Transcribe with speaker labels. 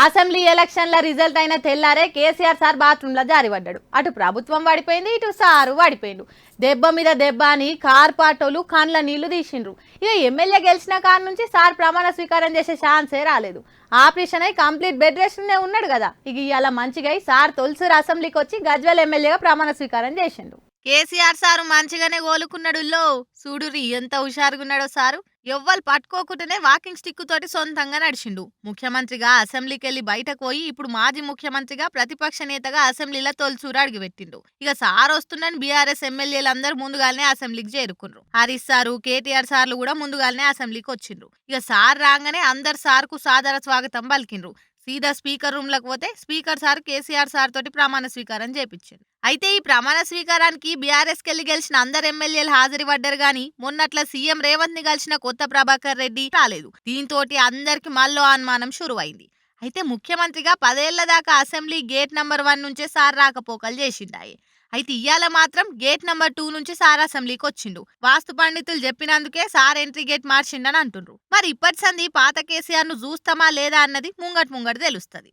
Speaker 1: Assembly ఎలక్షన్ల result అయిన తెల్లారే కేసీఆర్ సార్ బాత్రూంలో జారిపడ్డాడు. అటు ప్రభుత్వం వాడిపోయింది, ఇటు సారు వాడిపోయిండు. దెబ్బ మీద దెబ్బ అని కార్ పాటోలు కండ్ల నీళ్లు తీసిండ్రు. ఇక ఎమ్మెల్యే గెలిచిన కాడ నుంచి సార్ ప్రమాణ స్వీకారం చేసే ఛాన్సే రాలేదు. ఆపరేషన్ అయి కంప్లీట్ బెడ్ రెస్ట్ ఉన్నాడు కదా. ఇక ఇవాళ మంచిగా సార్ తొలిసారి అసెంబ్లీకి వచ్చి గజ్వేల్ ఎమ్మెల్యేగా ప్రమాణ స్వీకారం చేసిండు. కేసీఆర్ సారు మంచిగానే కోలుకున్నాడు. చూడురి ఎంత హుషారుగున్నాడో సారు. ఎవ్వరు పట్టుకోకుండానే వాకింగ్ స్టిక్ తోటి సొంతంగా నడిచిండు. ముఖ్యమంత్రిగా అసెంబ్లీకి వెళ్లి బయటకు పోయి ఇప్పుడు మాజీ ముఖ్యమంత్రిగా ప్రతిపక్ష నేతగా అసెంబ్లీలో తొలిచూరు అడుగుపెట్టిండు. ఇక సార్ వస్తుండని బీఆర్ఎస్ ఎమ్మెల్యేలందరూ ముందుగానే అసెంబ్లీకి చేరుకున్నారు. హరీష్ సారు, కేటీఆర్ సార్లు కూడా ముందుగానే అసెంబ్లీకి వచ్చిండ్రు. ఇక సార్ రాగానే అందరు సార్కు సాదర స్వాగతం పలికిండ్రు. సీదా స్పీకర్ రూమ్ లకు పోతే స్పీకర్ సార్ కేసీఆర్ సార్ తోటి ప్రమాణ స్వీకారం చేపించారు. అయితే ఈ ప్రమాణ స్వీకారానికి బీఆర్ఎస్ కెళ్లి గెలిచిన అందరు ఎమ్మెల్యేలు హాజరు పడ్డారు గాని మొన్నట్ల సీఎం రేవంత్ ని కలిసిన కొత్త ప్రభాకర్ రెడ్డి రాలేదు. దీంతో అందరికి మళ్ళీ అనుమానం షురువైంది. అయితే ముఖ్యమంత్రిగా 10 ఏళ్ల దాకా అసెంబ్లీ గేట్ నంబర్ 1 నుంచే సార్ రాకపోకలు చేసిండాయి. అయితే ఇవాళ మాత్రం గేట్ నంబర్ 2 నుంచి సార్ అసెంబ్లీకి వచ్చిండు. వాస్తు పండితులు చెప్పినందుకే సార్ ఎంట్రీ గేట్ మార్చిండని అంటుండ్రు. మరి ఇప్పటి సంది పాత కేసీఆర్ ను చూస్తామా లేదా అన్నది ముంగట్ తెలుస్తుంది.